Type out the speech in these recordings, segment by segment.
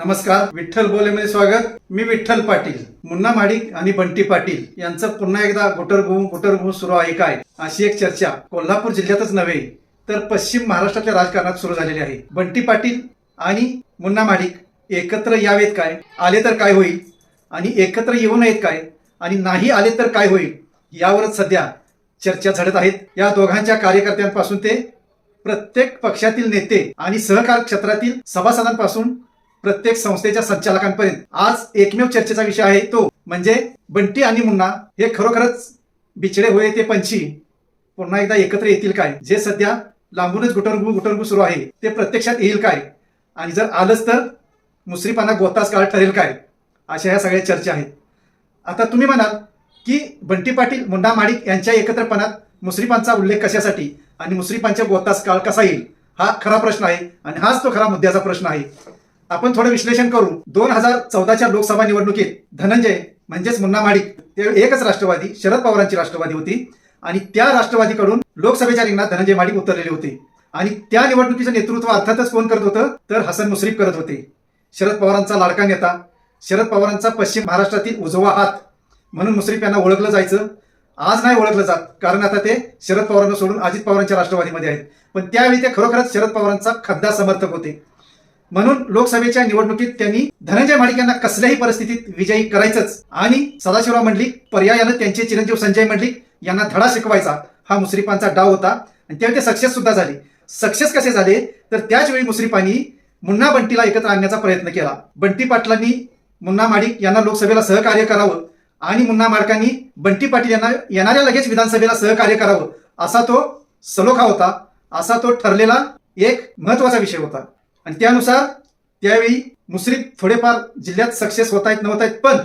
नमस्कार, विठ्ठल बोलेमध्ये स्वागत। मी विठ्ठल पाटील। मुन्ना माडिक आणि बंटी पाटील यांचं पुन्हा एकदा गुटरगू सुरू आहे काय, अशी एक चर्चा कोल्हापूर जिल्ह्यातच नव्हे तर पश्चिम महाराष्ट्रातल्या राजकारणात सुरू झालेली आहे। बंटी पाटील आणि मुन्ना माडिक एकत्र यावेत काय, आले तर काय होईल, आणि एकत्र येऊ नयेत काय, आणि नाही आले तर काय होईल, यावरच सध्या चर्चा झडत आहेत। या दोघांच्या कार्यकर्त्यांपासून ते प्रत्येक पक्षातील नेते आणि सहकार क्षेत्रातील सभासदांपासून प्रत्येक संस्थेच्या संचालकांपर्यंत आज एकमेव चर्चेचा विषय आहे, तो म्हणजे बंटी आणि मुन्ना हे खरोखरच बिछडे हुए ते पंछी पुन्हा एकदा एकत्र येतील काय। जे सध्या लांबूनच गुटरगू सुरू आहे ते प्रत्यक्षात येईल काय, आणि जर आलंच तर मुसरीपाना गोतास काळ ठरेल काय, अशा ह्या सगळ्या चर्चा आहेत। आता तुम्ही म्हणाल की बंटी पाटील मुन्ना माडिक यांच्या एकत्रपणात मुसरीपांचा उल्लेख कशासाठी आणि मुसरीपांच्या गोतास काळ कसा येईल, हा खरा प्रश्न आहे आणि हाच तो खरा मुद्द्याचा प्रश्न आहे। आपण थोडं विश्लेषण करू। 2014च्या लोकसभा निवडणुकीत धनंजय म्हणजेच मुन्ना माडिक त्यावेळी एकच राष्ट्रवादी, शरद पवारांची राष्ट्रवादी होती, आणि त्या राष्ट्रवादीकडून लोकसभेच्या रिंगणात धनंजय माडिक उतरलेले होते, आणि त्या निवडणुकीचं नेतृत्व अर्थातच कोण करत होतं तर हसन मुश्रीफ करत होते। शरद पवारांचा लाडका नेता, शरद पवारांचा पश्चिम महाराष्ट्रातील उजवा हात म्हणून मुश्रीफ यांना ओळखलं जायचं। आज नाही ओळखलं जात, कारण आता ते शरद पवारांना सोडून अजित पवारांच्या राष्ट्रवादीमध्ये आहेत, पण त्यावेळी ते खरोखरच शरद पवारांचा खद्दा समर्थक होते। म्हणून लोकसभेच्या निवडणुकीत त्यांनी धनंजय माडिक यांना कसल्याही परिस्थितीत विजयी करायचंच, आणि सदाशिवराव मंडलिक पर्यायानं त्यांचे चिरंजीव संजय मंडलिक यांना धडा शिकवायचा हा मुश्रीफांचा डाव होता, आणि त्यावेळी ते सक्सेस सुद्धा झाले। सक्सेस कसे झाले तर त्याच वेळी मुश्रीफांनी मुन्ना बंटीला एकत्र आणण्याचा प्रयत्न केला। बंटी पाटलांनी मुन्ना माडिक यांना लोकसभेला सहकार्य करावं आणि मुन्ना माडकांनी बंटी पाटील यांना येणाऱ्या लगेच विधानसभेला सहकार्य करावं, असा तो सलोखा होता, असा तो ठरलेला एक महत्वाचा विषय होता। आणि त्यानुसार त्यावेळी मुश्रीफ थोडेफार जिल्ह्यात सक्सेस होत आहेत नव्हत आहेत, पण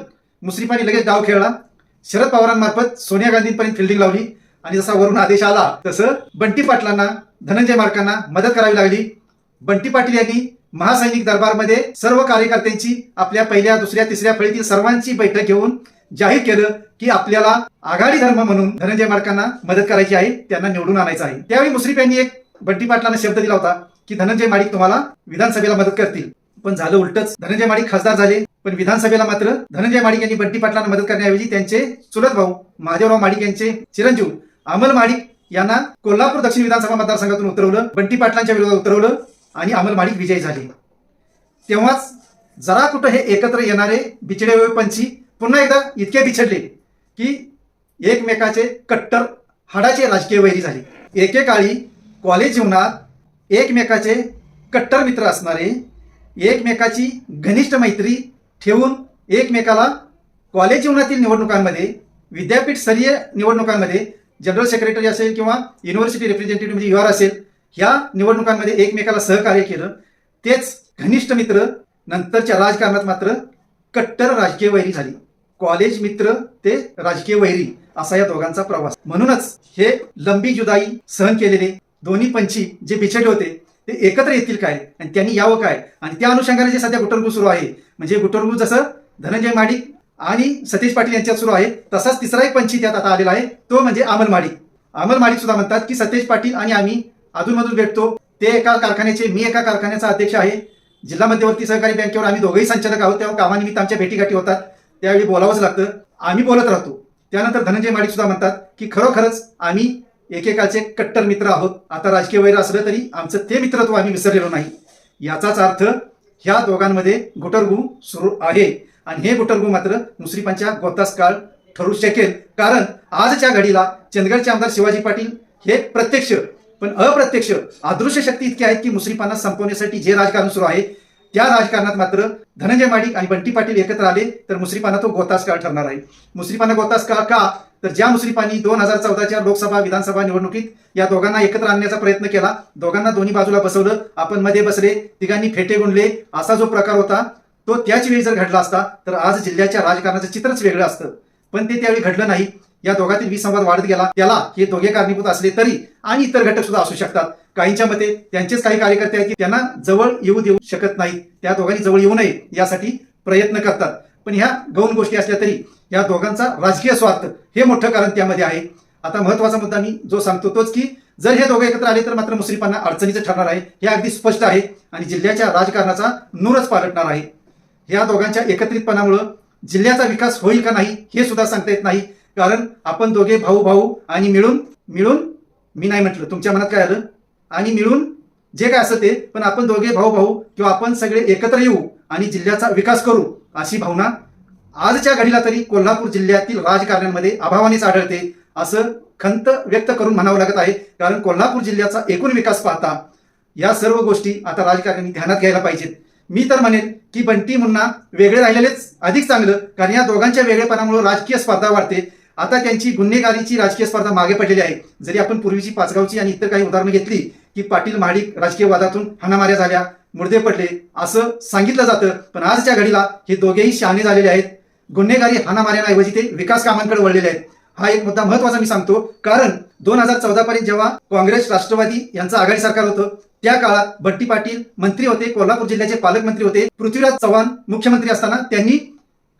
मुश्रीफांनी लगेच डाव खेळला। शरद पवारांमार्फत सोनिया गांधींपर्यंत फिल्डिंग लावली, आणि जसा वरून आदेश आला तसं बंटी पाटलांना, धनंजय माडकांना मदत करावी लागली। बंटी पाटील यांनी महासैनिक दरबारमध्ये सर्व कार्यकर्त्यांची, आपल्या पहिल्या, दुसऱ्या, तिसऱ्या फळीतील सर्वांची बैठक घेऊन जाहीर केलं की आपल्याला आघाडी धर्म म्हणून धनंजय माडकांना मदत करायची आहे, त्यांना निवडून आणायचं आहे। त्यावेळी मुश्रीफ यांनी एक बंटी पाटलांना शब्द दिला होता की धनंजय माडिक तुम्हाला विधानसभेला मदत करतील, पण झालं उलटच। धनंजय माडिक खासदार झाले, पण विधानसभेला मात्र धनंजय माडिक यांनी बंटी पाटलांना मदत करण्याऐवजी त्यांचे चुलत भाऊ महादेवराव माडिक यांचे चिरंजीव अमल माडिक यांना कोल्हापूर दक्षिण विधानसभा मतदारसंघातून उतरवलं, बंटी पाटलांच्या विरोधात उतरवलं, आणि अमल माडिक विजयी झाले। तेव्हाच जरा कुठं हे एकत्र येणारे बिछडे हुए पंछी पुन्हा एकदा इतके बिछडले की एकमेकाचे कट्टर हाडाचे राजकीय वैरी झाले। एकेकाळी कॉलेज जीवनात एकमेकाचे कट्टर मित्र असणारे, एकमेकाची घनिष्ठ मैत्री ठेवून एकमेकाला कॉलेज जीवनातील निवडणुकांमध्ये, विद्यापीठ स्तरीय निवडणुकांमध्ये, जनरल सेक्रेटरी असेल किंवा युनिव्हर्सिटी रिप्रेझेंटेटिव्ह म्हणजे युआर असेल, ह्या निवडणुकांमध्ये एकमेकाला सहकार्य केलं, तेच घनिष्ठ मित्र नंतरच्या राजकारणात मात्र कट्टर राजकीय वैरी झाली। कॉलेज मित्र ते राजकीय वैरी असा या दोघांचा प्रवास। म्हणूनच हे लंबी जुदाई सहन केलेले दोन्ही पंछी जे बिछडले होते ते एकत्र येतील काय, आणि त्यांनी यावं काय, आणि त्या अनुषंगाने जे सध्या गुटरगू सुरू आहे, म्हणजे गुटरगू जसं धनंजय माडिक आणि सतीश पाटील यांच्यात सुरू आहे, तसाच तिसरा एक पंछी त्यात आता आलेला आहे, तो म्हणजे अमल माडिक। अमल माडिक सुद्धा म्हणतात की सतीश पाटील आणि आम्ही अधूनमधून भेटतो, ते एका कारखान्याचे, मी एका कारखान्याचा अध्यक्ष आहे, जिल्हा मध्यवर्ती सहकारी बँकेवर आम्ही दोघेही संचालक आहोत, तेव्हा कामानिमित्त आमच्या भेटीगाठी होतात, त्यावेळी बोलावंच लागतं, आम्ही बोलत राहतो। त्यानंतर धनंजय माडिक सुद्धा म्हणतात की खरोखरच आम्ही एकेकाचे कट्टर मित्र आहोत, आता राजकीय वैर असलं तरी आमचं ते मित्रत्व आम्ही विसरलेलो नाही। याचाच अर्थ ह्या दोघांमध्ये गुटरगू सुरू आहे, आणि हे गुटरगू मात्र मुश्रीफांच्या गोतास काळ ठरू शकेल, कारण आजच्या घडीला चंदगडचे आमदार शिवाजी पाटील हे प्रत्यक्ष पण अप्रत्यक्ष अदृश्य शक्ती इतकी आहेत की मुश्रीफांना संपवण्यासाठी जे राजकारण सुरू आहे त्या राजकारणात मात्र धनंजय माडिक आणि बंटी पाटील एकत्र आले तर मुश्रीफांना तो गोतास काळ ठरणार आहे। मुश्रीफांना गोतास काळ का, तर ज्या मुश्रीफांनी 2014च्या लोकसभा विधानसभा निवडणुकीत या दोघांना एकत्र आणण्याचा प्रयत्न केला, दोघांना दोन्ही बाजूला बसवलं, आपण मध्ये बसले, तिघांनी फेटे गुंडले, असा जो प्रकार होता तो त्याच वेळी जर घडला असता तर आज जिल्ह्याच्या राजकारणाचं चित्रच वेगळं असतं, पण ते त्यावेळी घडलं नाही। या दोघांतील विसंवाद वाढत गेला, त्याला हे दोघे कारणीभूत असले तरी आणि इतर घटक सुद्धा असू शकतात। काहींच्या मते त्यांचेच काही कार्यकर्ते आहेत की त्यांना जवळ येऊ देऊ शकत नाहीत, त्या दोघांनी जवळ येऊ नये यासाठी प्रयत्न करतात, पण ह्या गौण गोष्टी असल्या तरी या दोघांचा राजकीय स्वार्थ हे मोठं कारण त्यामध्ये आहे। आता महत्वाचा मुद्दा मी जो सांगतो तोच की जर हे दोघे एकत्र आले तर मात्र मुश्रीफांना अडचणीचं ठरणार आहे, हे अगदी स्पष्ट आहे, आणि जिल्ह्याच्या राजकारणाचा नूरच पालटणार आहे। या दोघांच्या एकत्रितपणामुळं जिल्ह्याचा विकास होईल का नाही हे सुद्धा सांगता येत नाही. कारण आपण दोघे भाऊ भाऊ आणि मिळून मी नाही म्हटलं, तुमच्या मनात काय आलं, आणि मिळून जे काय असं ते, पण आपण दोघे भाऊ भाऊ किंवा आपण सगळे एकत्र येऊ आणि जिल्ह्याचा विकास करू अशी भावना आजच्या घडीला तरी कोल्हापूर जिल्ह्यातील राजकारण्यांमध्ये अभावानेच आढळते असं खंत व्यक्त करून म्हणावं लागत आहे. कारण कोल्हापूर जिल्ह्याचा एकूण विकास पाहता या सर्व गोष्टी आता राजकारण्यांनी ध्यानात घ्यायला पाहिजेत. मी तर म्हणेन की बंटी मुन्ना वेगळे राहिलेलेच अधिक चांगलं, कारण या दोघांच्या वेगळेपणामुळे राजकीय स्पर्धा वाढते. आता त्यांची गुन्हेगारीची राजकीय स्पर्धा मागे पडलेली आहे. जरी आपण पूर्वीची पाचगावची आणि इतर काही उदाहरणं घेतली की पाटील महाडिक राजकीय वादातून हाणामाऱ्या झाल्या, मुर्दे पडले असं सांगितलं जातं, पण आजच्या घडीला हे दोघेही शहाणे झालेले आहेत. गुन्हेगारी हाणामाऱ्यांऐवजी ते विकास कामांकडे वळलेले आहेत. हा एक मुद्दा महत्वाचा मी सांगतो, कारण 2014 पर्यंत जेव्हा काँग्रेस राष्ट्रवादी यांचं आघाडी सरकार होतं त्या काळात बंटी पाटील मंत्री होते, कोल्हापूर जिल्ह्याचे पालकमंत्री होते. पृथ्वीराज चव्हाण मुख्यमंत्री असताना त्यांनी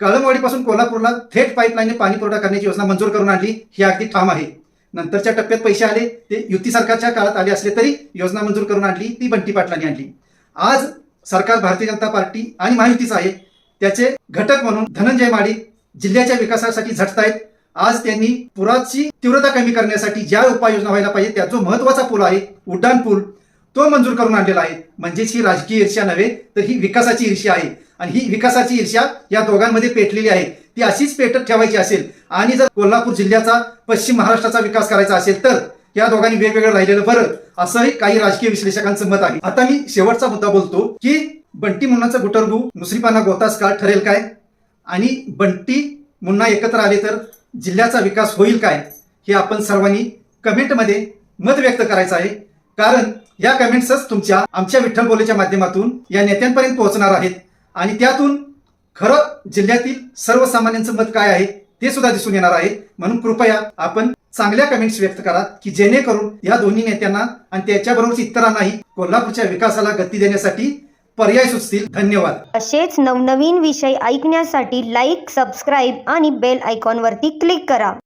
कळमवाडीपासून कोल्हापूरला थेट पाईपलाईनने पाणी पुरवठा करण्याची योजना मंजूर करून आणली, ही अगदी ठाम आहे. नंतरच्या टप्प्यात पैसे आले ते युती सरकारच्या काळात आले असले तरी योजना मंजूर करून आणली ती बंटी पाटलांनी आणली. आज सरकार भारतीय जनता पार्टी आणि महायुतीचं आहे, त्याचे घटक म्हणून धनंजय महाडिक जिल्ह्याच्या विकासासाठी झटतायत. आज त्यांनी पुराची तीव्रता कमी करण्यासाठी ज्या उपाययोजना व्हायला पाहिजे त्या जो महत्वाचा पूल आहे उड्डाण पूल तो मंजूर करून आणलेला आहे. म्हणजेच ही राजकीय ईर्ष्या नव्हे तर ही विकासाची ईर्ष्या आहे, आणि ही विकासाची ईर्ष्या या दोघांमध्ये पेटलेली आहे. ती अशीच पेटत ठेवायची असेल आणि जर कोल्हापूर जिल्ह्याचा पश्चिम महाराष्ट्राचा विकास करायचा असेल तर या दोघांनी वेगवेगळं राहिलेलं बरं, असंही काही राजकीय विश्लेषकांचं मत आहे. आता मी शेवटचा मुद्दा बोलतो की बंटी मुन्नाचं गुटरगू मुसरीपाना गोतास काळ ठरेल काय, आणि बंटी मुन्ना एकत्र आले तर जिल्ह्याचा विकास होईल काय, हे आपण सर्वांनी कमेंटमध्ये मत व्यक्त करायचं आहे. कारण या कमेंट्सच तुमच्या आमच्या विठ्ठल बोलेच्या माध्यमातून या नेत्यांपर्यंत पोहोचणार आहेत, आणि त्यातून खरं जिल्ह्यातील सर्वसामान्यांचं मत काय आहे ते सुद्धा दिसून येणार आहे. म्हणून कृपया आपण चांगल्या कमेंट्स व्यक्त करा की जेणेकरून या दोन्ही नेत्यांना आणि त्याच्याबरोबरच इतरांनाही कोल्हापूरच्या विकासाला गती देण्यासाठी पर्याय सुचतील. धन्यवाद. असेच नवनवीन विषय ऐकण्यासाठी लाईक, सबस्क्राईब आणि बेल आयकॉनवरती क्लिक करा.